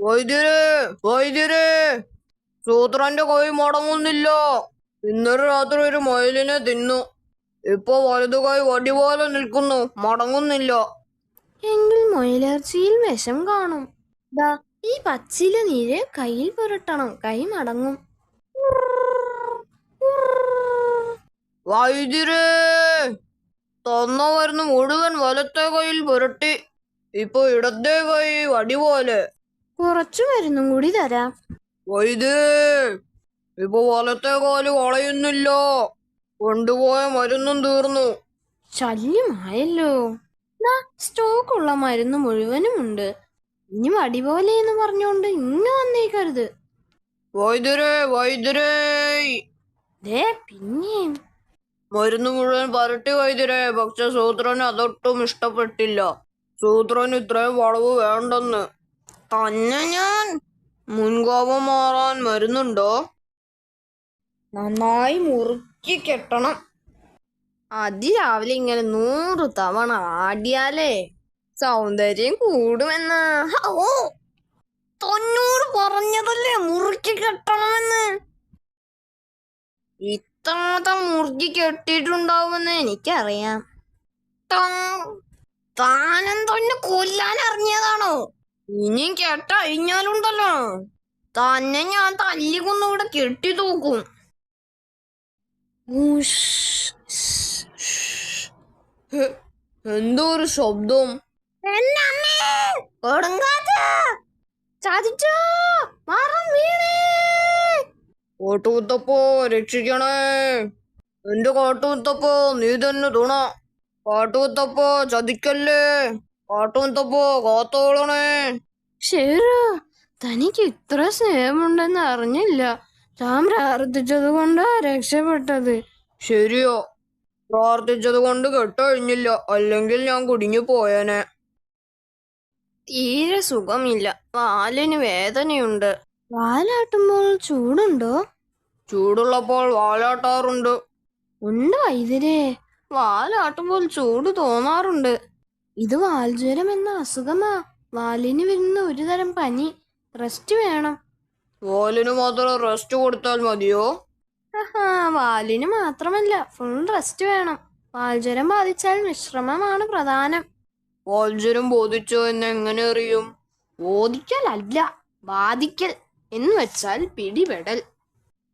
വൈദ്യരെ, വൈദ്യരെ, സൂത്രന്റെ കൈ മടങ്ങുന്നില്ല. ഇന്നലെ രാത്രി ഒരു മയിലിനെ തിന്നു. ഇപ്പൊ വലതു കൈ വടി പോലെ നിൽക്കുന്നു, മടങ്ങുന്നില്ല. എങ്കിൽ മൊയിലിറച്ചിയിൽ വിഷം കാണും. ദാ ഈ പച്ചില നീര് കയ്യിൽ പുരട്ടണം, കൈ മടങ്ങും. വൈദ്യരെ, തന്ന മരുന്ന് മുഴുവൻ വലത്തെ കൈയിൽ പുരട്ടി. ഇപ്പൊ ഇടത്തെ കൈ വടി പോലെ. കുറച്ചു മരുന്നും കൂടി തരാം. വൈദ്യരെ, ഇപ്പൊ വലത്തെ കാല് കളയുന്നില്ല. കൊണ്ടുപോയ മരുന്നും തീർന്നു. ശല്യമായല്ലോ. ദാ സ്റ്റോക്കുള്ള മരുന്ന് മുഴുവനും ഉണ്ട്. ഇനി വടി പോലെ എന്ന് പറഞ്ഞോണ്ട് ഇങ്ങ് വന്നേക്കരുത്. വൈദ്യരെ, വൈദ്യരെ, ദേ പിന്നെയും. മരുന്ന് മുഴുവൻ പരട്ടി വൈദ്യരെ. പക്ഷെ സൂത്രന് അതൊട്ടും ഇഷ്ടപ്പെട്ടില്ല. സൂത്രന് ഇത്രയും വളവ് വേണ്ടെന്ന്. തന്നെ ഞാൻ. മുൻകോപം മാറാൻ മരുന്നുണ്ടോ? നന്നായി മുറുക്കി കെട്ടണം. അതിരാവിലെ ഇങ്ങനെ 100 തവണ ആടിയാലേ സൗന്ദര്യം കൂടുമെന്ന്. ഓ, 90 പറഞ്ഞതല്ലേ മുറുക്കി കെട്ടണമെന്ന്. ഇത്രമാത്രം മുറുക്കി കെട്ടിയിട്ടുണ്ടാവുമെന്ന് എനിക്കറിയാം. താനും തന്നെ കൊല്ലാൻ അറിഞ്ഞതാണോ? ഇനിയും കെട്ടഴിഞ്ഞാലുണ്ടല്ലോ തന്നെ ഞാൻ തല്ലിക്കൊന്നിവിടെ കെട്ടി തൂക്കും. എന്തോ ഒരു ശബ്ദം. കാട്ടുകുത്തപ്പോ, രക്ഷിക്കണേ. എന്റെ കാട്ടുകുത്തപ്പോ, നീ തന്നെ തുണ. കാട്ടുകുത്തപ്പോ, ചതിക്കല്ലേ. കാട്ടുകുത്തപ്പോ, കാത്തോളണേ. ശരി, തനിക്ക് ഇത്ര സ്നേഹമുണ്ടെന്ന് അറിഞ്ഞില്ല. താൻ പ്രാർത്ഥിച്ചത് കൊണ്ടാ രക്ഷപ്പെട്ടത്. ശരിയോ? പ്രാർത്ഥിച്ചത് കൊണ്ട് കെട്ടഴിഞ്ഞില്ല, അല്ലെങ്കിൽ ഞാൻ കുടുങ്ങി പോയേനെ. തീരെ സുഖമില്ല, വാലിന് വേദനയുണ്ട്. വാലാട്ടുമ്പോൾ ചൂടുണ്ടോ? ചൂടുള്ളപ്പോൾ വാലാട്ടാറുണ്ട്. ഉണ്ട് വൈദ്യരെ, വാലാട്ടുമ്പോൾ ചൂട് തോന്നാറുണ്ട്. ഇത് വാൽജ്വരം എന്ന അസുഖമാ. വാലിന് വരുന്ന ഒരു തരം പനി. റെസ്റ്റ് വേണം. വാലിന് മാത്രം റെസ്റ്റ് കൊടുത്താൽ മതിയോ? വാലിന് മാത്രമല്ല, ഫുൾ റെസ്റ്റ് വേണം. വാൽജ്വരം ബാധിച്ചാൽ വിശ്രമമാണ് പ്രധാനം. വാൽജ്വരം ബോധിച്ചോ എന്ന് എങ്ങനെ അറിയും? ബോധിക്കൽ അല്ല, ബാധിക്കൽ എന്ന് വെച്ചാൽ പിടിപെടൽ.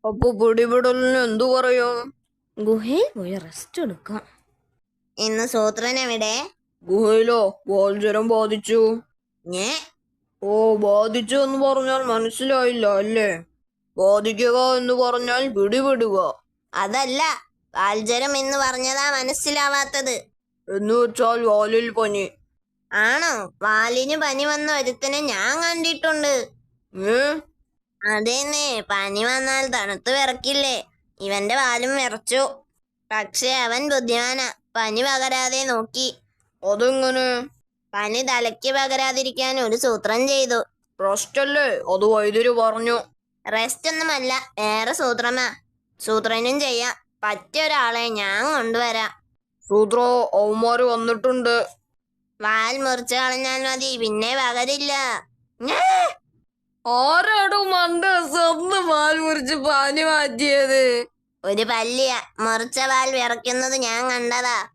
അപ്പൊ പിടിപെടലിന് എന്തു പറയും? ഗുഹയിൽ പോയി റെസ്റ്റ് എടുക്കാം. ഇന്ന് സൂത്രനെവിടെ? ഗുഹയിലോ? വാൽജ്വരം ബാധിച്ചു. ഓ, ബാധിച്ചു എന്ന് പറഞ്ഞാൽ മനസ്സിലായില്ല അല്ലേ? ബാധിക്കുക എന്ന് പറഞ്ഞാൽ പിടിപെടുക. അതല്ല, വാൽജ്വരം എന്ന് പറഞ്ഞതാ മനസ്സിലാവാത്തത്. എന്ന് വെച്ചാൽ വാലിൽ പനി. ആണോ? വാലിന് പനി വന്ന ഒരുത്തനെ ഞാൻ കണ്ടിട്ടുണ്ട്. അതേന്നെ, പനി വന്നാൽ തണുത്ത് വിറക്കില്ലേ? ഇവന്റെ വാലും വിറച്ചു. പക്ഷെ അവൻ ബുദ്ധിമാനാ, പനി പകരാതെ നോക്കി. അതെങ്ങനെ? പനി തലയ്ക്ക് പകരാതിരിക്കാൻ ഒരു സൂത്രം ചെയ്തു. റെസ്റ്റ് അല്ലേ? അത് വൈദ്യര് പറഞ്ഞു. റെസ്റ്റ് ഒന്നുമല്ല, വേറെ സൂത്രമാ. സൂത്രനും ചെയ്യാം. പറ്റിയ ഒരാളെ ഞാൻ കൊണ്ടുവരാം. സൂത്ര, അവന്മാര് വന്നിട്ടുണ്ട്. വാൽ മുറിച്ചു കളഞ്ഞാൽ മതി, പിന്നെ പകരില്ല. ആരാടോ മണ്ട സ്വന്തം വാൽ മുറിച്ച് പനി മാറ്റിയത്? ഒരു പല്ലിയ, മുറിച്ച വാൽ വിറയ്ക്കുന്നത് ഞാൻ കണ്ടതാ.